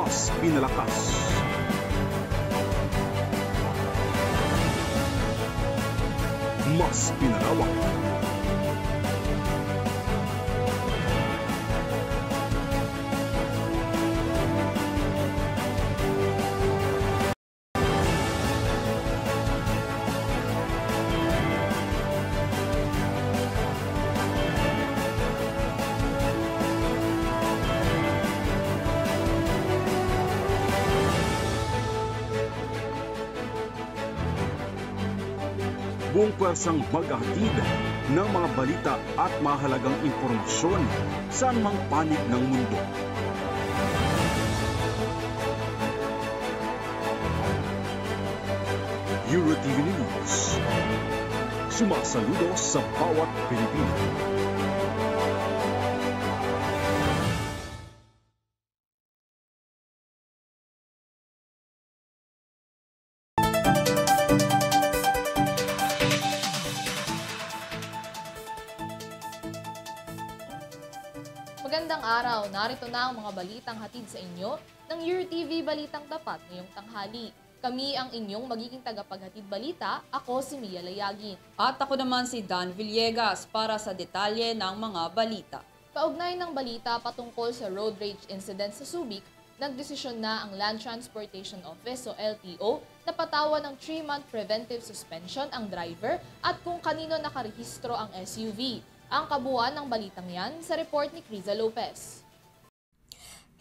mas pinalakas. Mas pinalawak. Buong pwersang maghahatid ng mga balita at mahalagang impormasyon saan mang panig ng mundo. EuroTV News. Sumasaludo sa bawat Pilipino. Magandang araw, narito na ang mga balitang hatid sa inyo ng EuroTV Balitang Tapat ngayong tanghali. Kami ang inyong magiging tagapaghatid balita, ako si Mia Layagin. At ako naman si Dan Villegas para sa detalye ng mga balita. Kaugnay ng balita patungkol sa road rage incident sa Subic, nagdesisyon na ang Land Transportation Office o LTO na patawan ng 3-month preventive suspension ang driver at kung kanino nakarehistro ang SUV. Ang kabuuan ng balitang yan sa report ni Criza Lopez.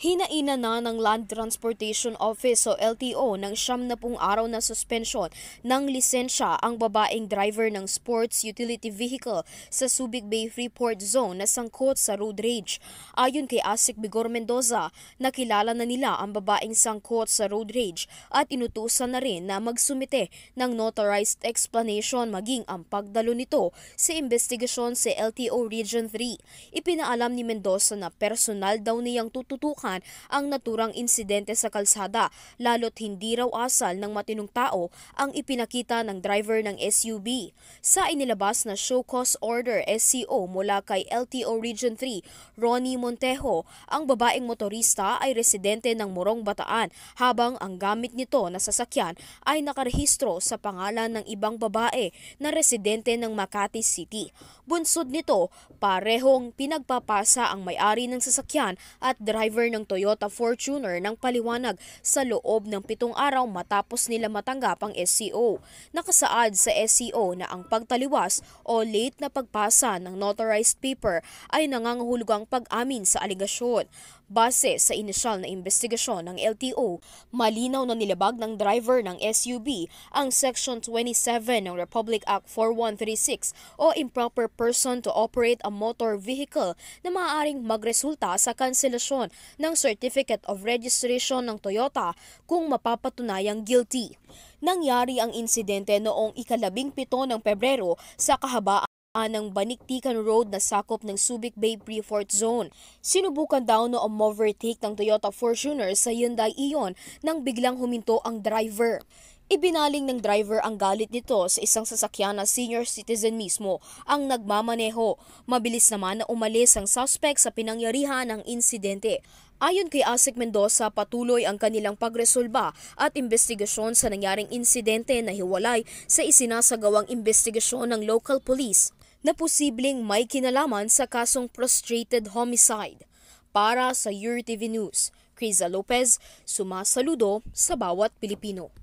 Hinaina na ng Land Transportation Office o LTO ng 70 araw na suspensyon ng lisensya ang babaeng driver ng sports utility vehicle sa Subic Bay Freeport Zone na sangkot sa road rage. Ayon kay Asik Bigor Mendoza, nakilala na nila ang babaeng sangkot sa road rage at inutusan na rin na magsumite ng notarized explanation maging ang pagdalo nito sa investigasyon sa LTO Region 3. Ipinaalam ni Mendoza na personal daw niyang tututukan ang naturang insidente sa kalsada, lalo't hindi raw asal ng matinong tao ang ipinakita ng driver ng SUV. Sa inilabas na show cause order SCO mula kay LTO Region 3, Ronnie Montejo, ang babaeng motorista ay residente ng Morong Bataan habang ang gamit nito na sasakyan ay nakarehistro sa pangalan ng ibang babae na residente ng Makati City. Bunsod nito, parehong pinagpapasa ang may-ari ng sasakyan at driver ng Toyota Fortuner ng paliwanag sa loob ng 7 araw matapos nila matanggap ang SCO. Nakasaad sa SCO na ang pagtaliwas o late na pagpasa ng notarized paper ay nangangahulugang pag-amin sa aligasyon. Base sa inisyal na investigasyon ng LTO, malinaw na nilabag ng driver ng SUV ang Section 27 ng Republic Act 4136 o improper person to operate a motor vehicle na maaaring magresulta sa kanselasyon ng Certificate of Registration ng Toyota kung mapapatunayang guilty. Nangyari ang insidente noong ika-17 ng Pebrero sa kahabaan ng Baniktikan Road na sakop ng Subic Bay Freeport Zone. Sinubukan daw na overtake ng Toyota Fortuner sa Hyundai Ion nang biglang huminto ang driver. Ibinaling ng driver ang galit nito sa isang sasakyan na senior citizen mismo ang nagmamaneho. Mabilis naman na umalis ang suspect sa pinangyarihan ng insidente. Ayon kay Asik Mendoza, patuloy ang kanilang pagresolba at investigasyon sa nangyaring insidente na hiwalay sa isinasagawang investigasyon ng local police na posibleng may kinalaman sa kasong prostrated homicide. Para sa EuroTV News, Criza Lopez, sumasaludo sa bawat Pilipino.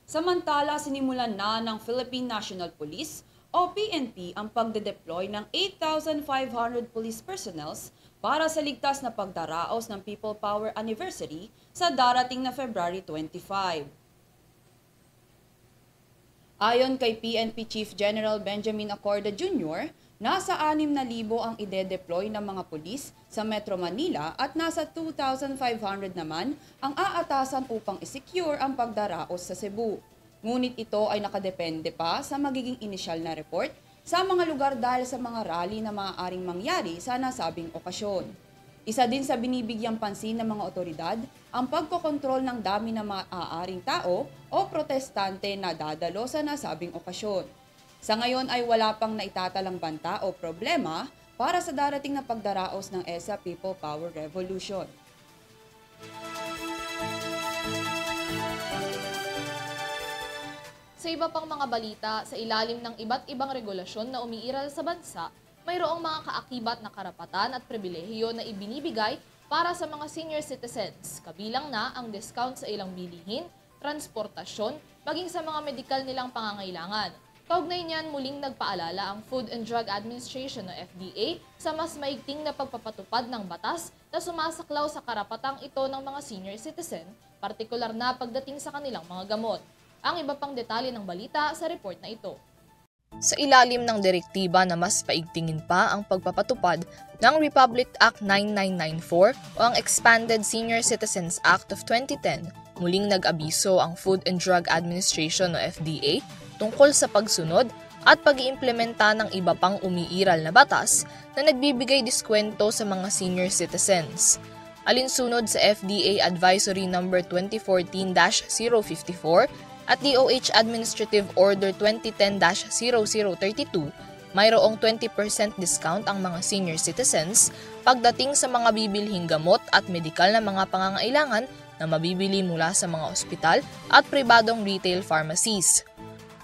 Samantala, sinimulan na ng Philippine National Police o PNP ang pagde-deploy ng 8,500 police personnels para sa ligtas na pagdaraos ng People Power Anniversary sa darating na February 25. Ayon kay PNP Chief General Benjamin Acorda Jr., nasa 6,000 ang ide-deploy ng mga pulis sa Metro Manila at nasa 2,500 naman ang aatasan upang isecure ang pagdaraos sa Cebu. Ngunit ito ay nakadepende pa sa magiging inisyal na report sa mga lugar dahil sa mga rally na maaaring mangyari sa nasabing okasyon. Isa din sa binibigyang pansin ng mga otoridad ang pagkokontrol ng dami ng maaaring tao o protestante na dadalo sa nasabing okasyon. Sa ngayon ay wala pang naitatalang banta o problema para sa darating na pagdaraos ng EDSA People Power Revolution. Sa iba pang mga balita, sa ilalim ng iba't ibang regulasyon na umiiral sa bansa, mayroong mga kaakibat na karapatan at pribilehiyo na ibinibigay para sa mga senior citizens, kabilang na ang discount sa ilang bilihin, transportasyon, maging sa mga medikal nilang pangangailangan. Kaugnay niyan, muling nagpaalala ang Food and Drug Administration o FDA sa mas maigting na pagpapatupad ng batas na sumasaklaw sa karapatang ito ng mga senior citizen, partikular na pagdating sa kanilang mga gamot. Ang iba pang detalye ng balita sa report na ito. Sa ilalim ng direktiba na mas paigtingin pa ang pagpapatupad ng Republic Act 9994 o ang Expanded Senior Citizens Act of 2010, muling nag-abiso ang Food and Drug Administration o FDA tungkol sa pagsunod at pag-iimplementa ng iba pang umiiral na batas na nagbibigay diskwento sa mga senior citizens. Alinsunod sa FDA Advisory No. 2014-054 at DOH Administrative Order 2010-0032, mayroong 20% discount ang mga senior citizens pagdating sa mga bibilhing gamot at medikal na mga pangangailangan na mabibili mula sa mga ospital at pribadong retail pharmacies.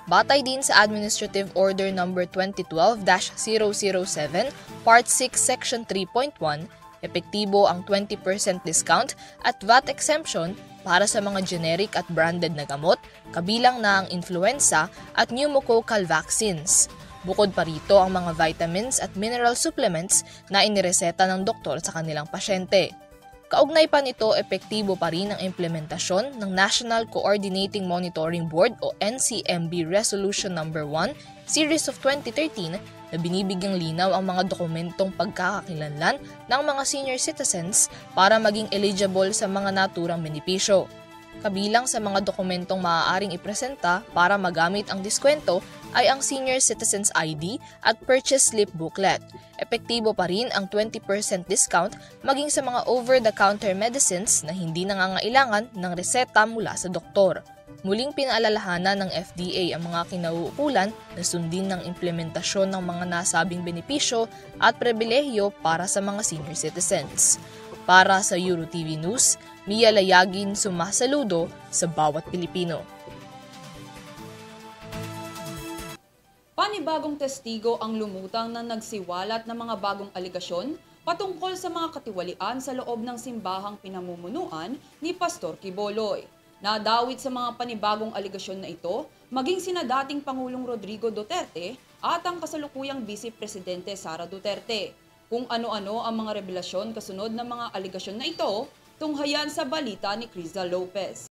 Batay din sa Administrative Order No. 2012-007, Part 6, Section 3.1, epektibo ang 20% discount at VAT exemption para sa mga generic at branded na gamot, kabilang na ang influenza at pneumococcal vaccines. Bukod pa rito ang mga vitamins at mineral supplements na inireseta ng doktor sa kanilang pasyente. Kaugnay pa nito, epektibo pa rin ang implementasyon ng National Coordinating Monitoring Board o NCMB Resolution No. 1, Series of 2013 na binibigyang linaw ang mga dokumentong pagkakakilanlan ng mga senior citizens para maging eligible sa mga naturang benepisyo. Kabilang sa mga dokumentong maaaring ipresenta para magamit ang diskwento ay ang Senior Citizens ID at Purchase Slip Booklet. Epektibo pa rin ang 20% discount maging sa mga over-the-counter medicines na hindi nangangailangan ng reseta mula sa doktor. Muling pinaalalahanan ng FDA ang mga kinauukulan na sundin ng implementasyon ng mga nasabing benepisyo at pribilehiyo para sa mga senior citizens. Para sa EuroTV News, Mia Layagin sumasaludo sa bawat Pilipino. Panibagong testigo ang lumutang na nagsiwalat ng mga bagong aligasyon patungkol sa mga katiwalian sa loob ng simbahang pinamumunuan ni Pastor Quiboloy. Nadawit sa mga panibagong aligasyon na ito, maging sina dating Pangulong Rodrigo Duterte at ang kasalukuyang Vice Presidente Sara Duterte. Kung ano-ano ang mga revelasyon kasunod ng mga aligasyon na ito, tunghayan sa balita ni Criza Lopez.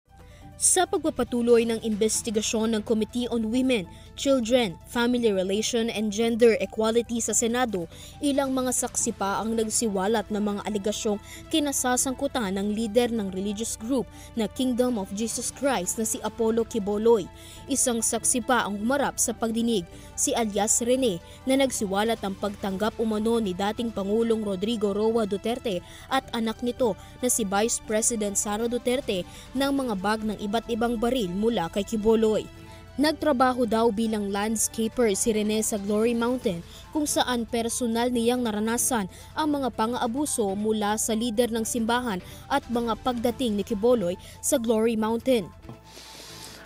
Sa pagpapatuloy ng investigasyon ng Committee on Women, Children, Family Relation and Gender Equality sa Senado, ilang mga saksi pa ang nagsiwalat ng mga aligasyong kinasasangkutan ng leader ng religious group na Kingdom of Jesus Christ na si Apollo Quiboloy. Isang saksi pa ang humarap sa pagdinig, si alias Rene, na nagsiwalat ng pagtanggap umano ni dating Pangulong Rodrigo Roa Duterte at anak nito na si Vice President Sara Duterte ng mga bag ng iba't ibang baril mula kay Quiboloy. Nagtrabaho daw bilang landscaper si Rene sa Glory Mountain kung saan personal niyang naranasan ang mga pang-aabuso mula sa lider ng simbahan at mga pagdating ni Quiboloy sa Glory Mountain.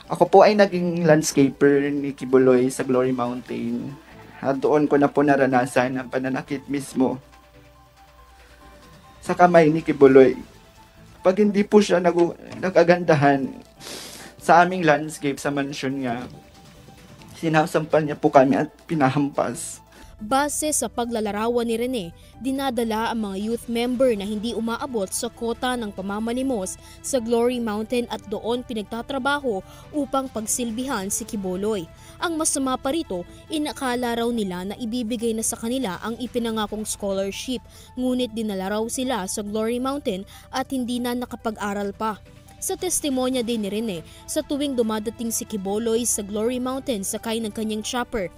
Ako po ay naging landscaper ni Quiboloy sa Glory Mountain. At doon ko na po naranasan ang pananakit mismo sa kamay ni Quiboloy. Pag hindi po siya nagagandahan sa aming landscape sa mansyon niya, sinasampal niya po kami at pinahampas. Base sa paglalarawan ni Rene, dinadala ang mga youth member na hindi umaabot sa kota ng pamamalimos sa Glory Mountain at doon pinagtatrabaho upang pagsilbihan si Quiboloy. Ang masama pa rito, inakala raw nila na ibibigay na sa kanila ang ipinangakong scholarship, ngunit dinala raw sila sa Glory Mountain at hindi na nakapag-aral pa. Sa testimonya din ni Rene, sa tuwing dumadating si Quiboloy sa Glory Mountain sakay ng kanyang chopper,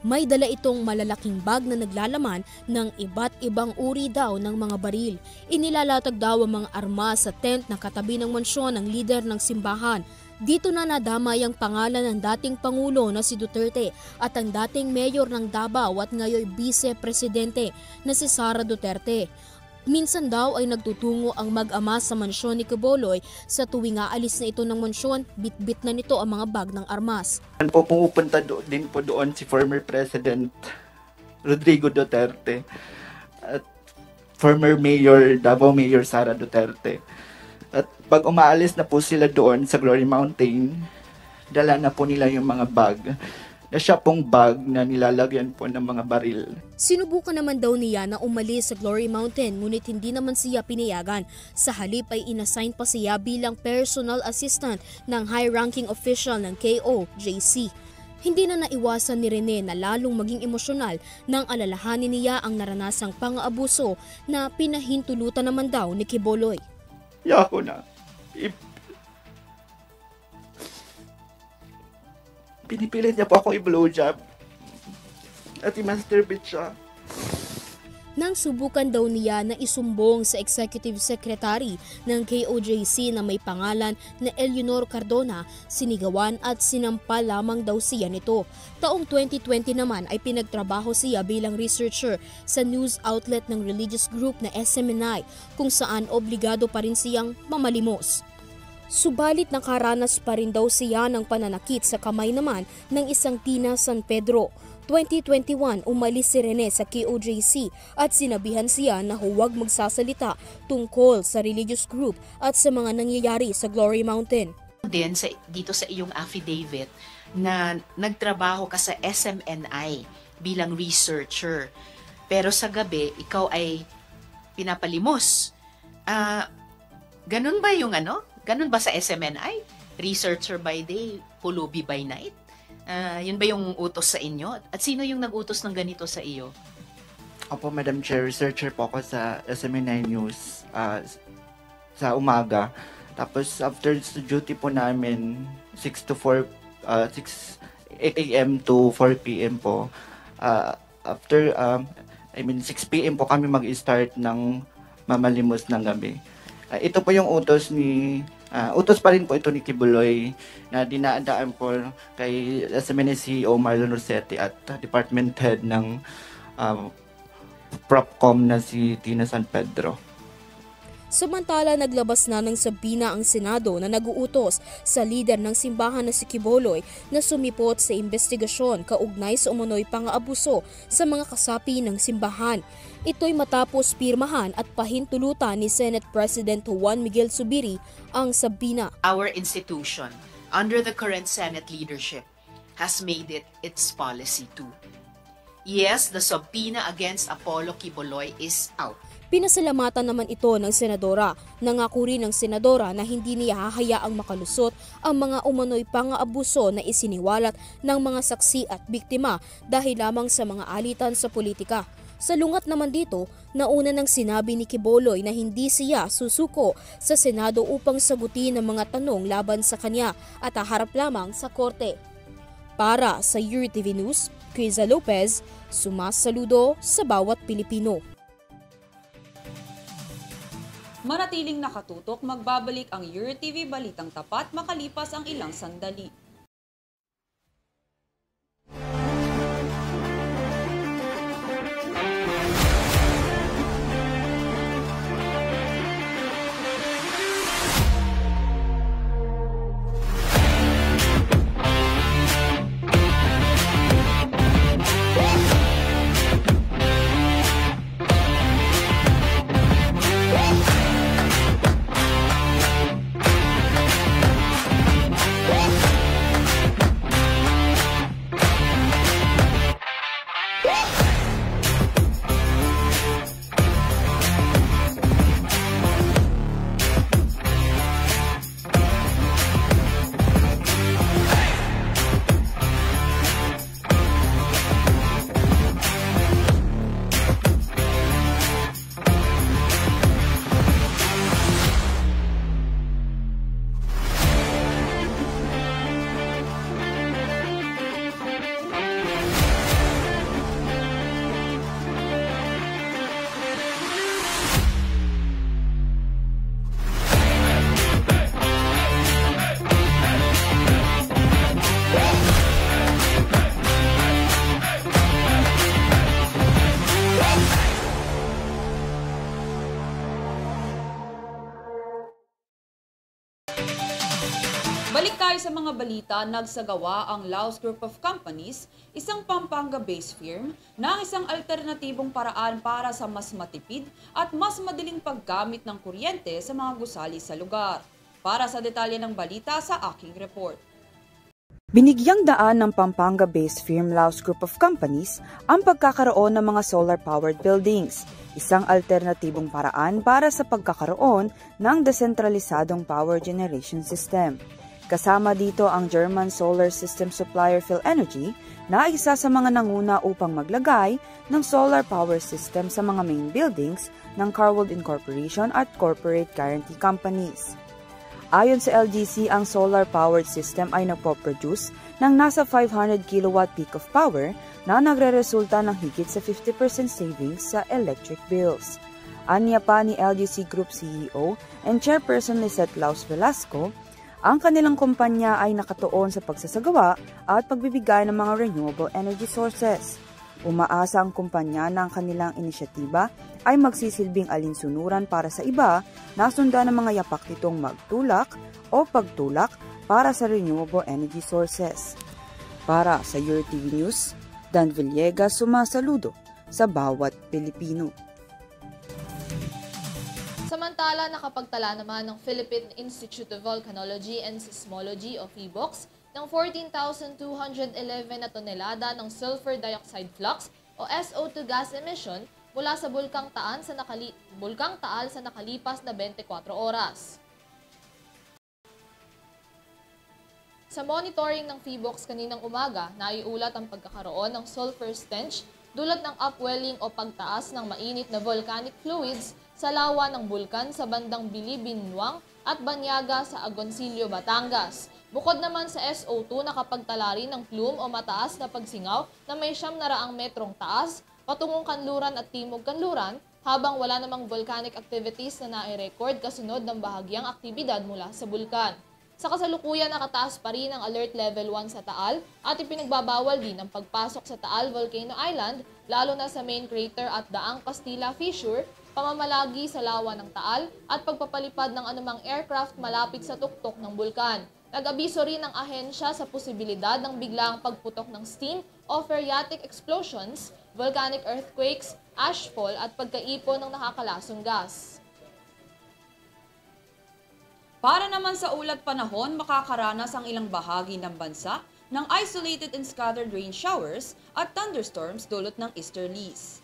may dala itong malalaking bag na naglalaman ng iba't ibang uri daw ng mga baril. Inilalatag daw ang mga armas sa tent na katabi ng mansyon ng lider ng simbahan. Dito na nadamay ang pangalan ng dating Pangulo na si Duterte at ang dating mayor ng Davao at ngayon Vice Presidente na si Sara Duterte. Minsan daw ay nagtutungo ang mag-ama sa mansyon ni Quiboloy sa tuwing aalis na ito ng mansyon, bit-bit na nito ang mga bag ng armas. Pumupunta din po doon si former President Rodrigo Duterte at former Mayor, Davao Mayor Sara Duterte. At pag umaalis na po sila doon sa Glory Mountain, dala na po nila yung mga bag na siya pong bag na nilalagyan po ng mga baril. Sinubukan naman daw niya na umalis sa Glory Mountain ngunit hindi naman siya pinayagan. Sa halip ay inassign pa siya bilang personal assistant ng high-ranking official ng KOJC. Hindi na naiwasan ni Rene na lalong maging emosyonal nang alalahanin niya ang naranasang pang-aabuso na pinahintulutan naman daw ni Quiboloy. Yako na. Pinipilit niya po ako i-blowjob at i-masturbate siya. Nang subukan daw niya na isumbong sa executive secretary ng KOJC na may pangalan na Eleanor Cardona, sinigawan at sinampal lamang daw siya nito. Taong 2020 naman ay pinagtrabaho siya bilang researcher sa news outlet ng religious group na SMNI kung saan obligado pa rin siyang mamalimos. Subalit nakaranas pa rin daw siya ng pananakit sa kamay naman ng isang tina San Pedro. 2021, umalis si Rene sa KOJC at sinabihan siya na huwag magsasalita tungkol sa religious group at sa mga nangyayari sa Glory Mountain. Din dito sa iyong affidavit na nagtrabaho ka sa SMNI bilang researcher. Pero sa gabi, ikaw ay pinapalimos. Ganun ba yung ano? Ganun ba sa SMNI? Researcher by day, pulubi by night? Yun ba yung utos sa inyo? At sino yung nag-utos ng ganito sa iyo? Opo, Madam Chair, researcher po ako sa SMNI News sa umaga. Tapos after duty po namin, 8 a.m. to 4 p.m. po. After 6 p.m. po kami mag-start ng mamalimos ng gabi. Ito po yung utos utos pa rin po ito ni Quiboloy na dinaadaan po kay SMNI CEO Marlon Rossetti at department head ng PropCom na si Tina San Pedro. Samantala, naglabas na ng sabina ang Senado na nag-uutos sa lider ng simbahan na si Quiboloy na sumipot sa investigasyon kaugnay sa umunoy pang-aabuso sa mga kasapi ng simbahan. Ito'y matapos pirmahan at pahintulutan ni Senate President Juan Miguel Zubiri ang sabina. Our institution, under the current Senate leadership, has made it its policy too. Yes, the subpoena against Apollo Quiboloy is out. Pinasalamatan naman ito ng senadora. Nangako rin ng senadora na hindi niya hahayaang makalusot ang mga umano'y pang-aabuso na isiniwalat ng mga saksi at biktima dahil lamang sa mga alitan sa politika. Sa lungat naman dito, nauna nang sinabi ni Quiboloy na hindi siya susuko sa Senado upang sagutin ang mga tanong laban sa kanya at haharap lamang sa korte. Para sa URTV News, Criza Lopez, sumasaludo sa bawat Pilipino. Manatiling nakatutok, magbabalik ang URTV Balitang Tapat makalipas ang ilang sandali. tayo sa mga balita, nagsagawa ang Laos Group of Companies, isang Pampanga-based firm, ng isang alternatibong paraan para sa mas matipid at mas madaling paggamit ng kuryente sa mga gusali sa lugar. Para sa detalye ng balita sa aking report. Binigyang daan ng Pampanga-based firm Laos Group of Companies ang pagkakaroon ng mga solar-powered buildings, isang alternatibong paraan para sa pagkakaroon ng desentralisadong power generation system. Kasama dito ang German solar system supplier Philenergy na isa sa mga nanguna upang maglagay ng solar power system sa mga main buildings ng Carwold Incorporation at corporate guarantee companies. Ayon sa LGC, ang solar-powered system ay nagpo-produce ng nasa 500 kilowatt peak of power na nagre-resulta ng higit sa 50% savings sa electric bills. Anya pa ni LGC Group CEO and Chairperson Lisette Laos Velasco, ang kanilang kumpanya ay nakatuon sa pagsasagawa at pagbibigay ng mga renewable energy sources. Umaasa ang kumpanya na ang kanilang inisyatiba ay magsisilbing alinsunuran para sa iba na sundan ng mga yapak nitong magtulak o pagtulak para sa renewable energy sources. Para sa EURTV News, Dan Villegas sumasaludo sa bawat Pilipino. Samantala, nakapagtala naman ng Philippine Institute of Volcanology and Seismology o PHIVOLCS ng 14,211 na tonelada ng sulfur dioxide flux o SO2 gas emission mula sa Bulkang Taal sa nakalipas na 24 oras. Sa monitoring ng PHIVOLCS kaninang umaga, naiulat ang pagkakaroon ng sulfur stench dulot ng upwelling o pagtaas ng mainit na volcanic fluids sa lawa ng bulkan sa bandang Bilibinwang at Banyaga sa Agoncillo, Batangas. Bukod naman sa SO2, nakapagtala rin ng plume o mataas na pagsingaw na may 900 metrong taas patungong kanluran at timog kanluran habang wala namang volcanic activities na nai-record kasunod ng bahagyang aktibidad mula sa bulkan. Sa kasalukuyan, nakataas pa rin ang Alert Level 1 sa Taal at ipinagbabawal din ang pagpasok sa Taal Volcano Island lalo na sa main crater at Daang Castilla Fissure, pamamalagi sa lawa ng Taal at pagpapalipad ng anumang aircraft malapit sa tuktok ng bulkan. Nag-abiso rin ang ahensya sa posibilidad ng biglaang pagputok ng steam o phreatic explosions, volcanic earthquakes, ashfall at pagkaipon ng nakakalasong gas. Para naman sa ulat panahon, makakaranas ang ilang bahagi ng bansa ng isolated and scattered rain showers at thunderstorms dulot ng easterlies.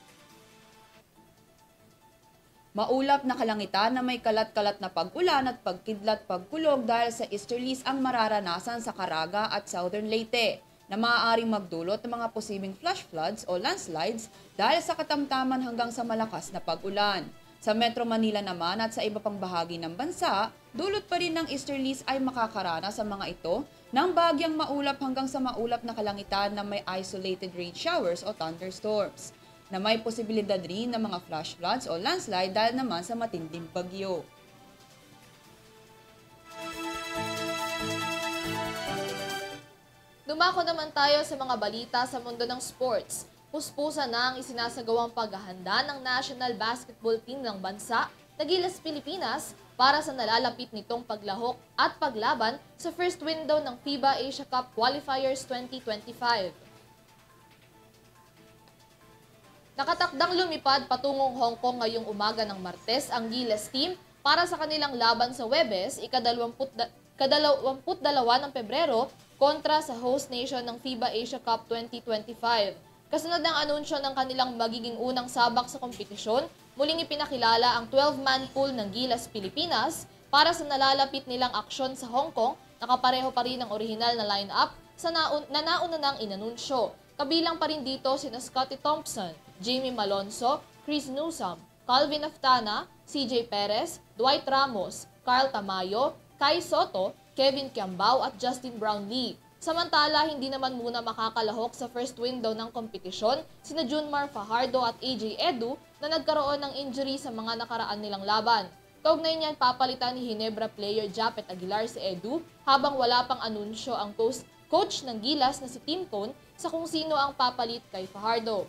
Maulap na kalangitan na may kalat-kalat na pag-ulan at pagkidlat-pagkulog dahil sa easterlies ang mararanasan sa Caraga at Southern Leyte na maaaring magdulot ng mga posibleng flash floods o landslides dahil sa katamtaman hanggang sa malakas na pag-ulan. Sa Metro Manila naman at sa iba pang bahagi ng bansa, dulot pa rin ng easterlies ay makakaranas sa mga ito ng bagyang maulap hanggang sa maulap na kalangitan na may isolated rain showers o thunderstorms, na may posibilidad rin ng mga flash floods o landslide dahil naman sa matinding bagyo. Dumako naman tayo sa mga balita sa mundo ng sports. Puspusa na ang isinasagawang paghahanda ng National Basketball Team ng bansa na Gilas Pilipinas para sa nalalapit nitong paglahok at paglaban sa first window ng FIBA Asia Cup Qualifiers 2025. Nakatakdang lumipad patungong Hong Kong ngayong umaga ng Martes ang Gilas team para sa kanilang laban sa Huwebes, ika-22 ng Pebrero kontra sa host nation ng FIBA Asia Cup 2025. Kasunod ng anunsyo ng kanilang magiging unang sabak sa kompetisyon, muling ipinakilala ang 12-man pool ng Gilas Pilipinas para sa nalalapit nilang aksyon sa Hong Kong. Nakapareho pa rin ang orihinal na line-up na nauna nang inanunsyo. Kabilang pa rin dito sina Scottie Thompson, Jamie Malonzo, Chris Newsome, Calvin Aftana, CJ Perez, Dwight Ramos, Carl Tamayo, Kai Soto, Kevin Kiambao at Justin Brownlee. Samantala, hindi naman muna makakalahok sa first window ng kompetisyon sina Junmar Fajardo at AJ Edu na nagkaroon ng injury sa mga nakaraan nilang laban. Kaugnay niyan, papalitan ni Ginebra player Japet Aguilar si Edu habang wala pang anunsyo ang coach ng Gilas na si Tim Cone sa kung sino ang papalit kay Fajardo.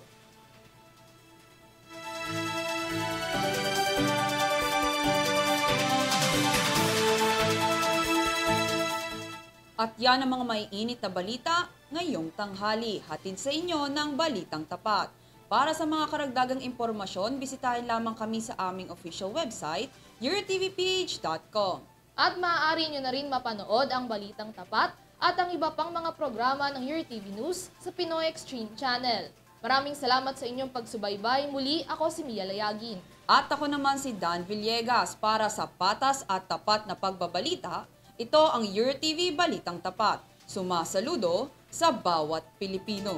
At yan ang mga maiinit na balita ngayong tanghali. Hatid sa inyo ng Balitang Tapat. Para sa mga karagdagang impormasyon, bisitahin lamang kami sa aming official website, yourtvph.com. At maaari nyo na rin mapanood ang Balitang Tapat at ang iba pang mga programa ng Your TV News sa Pinoy Extreme Channel. Maraming salamat sa inyong pagsubaybay. Muli, ako si Mia Layagin. At ako naman si Dan Villegas para sa patas at tapat na pagbabalita. Ito ang Your TV Balitang Tapat. Sumasaludo sa bawat Pilipino.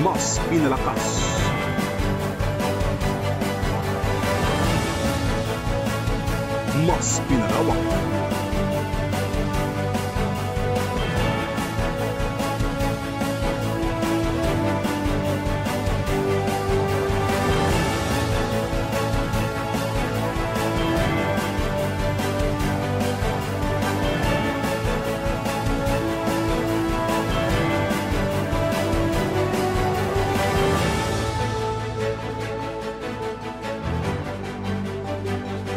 Mas pinalakas, mas pinalawak,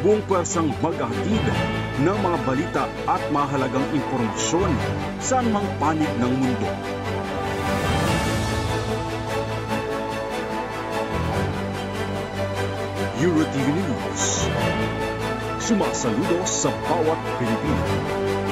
buong pwersang maghahatid ng mga balita at mahalagang impormasyon saan mang panig ng mundo. Euro TV News. Sumasaludo sa bawat Pilipino.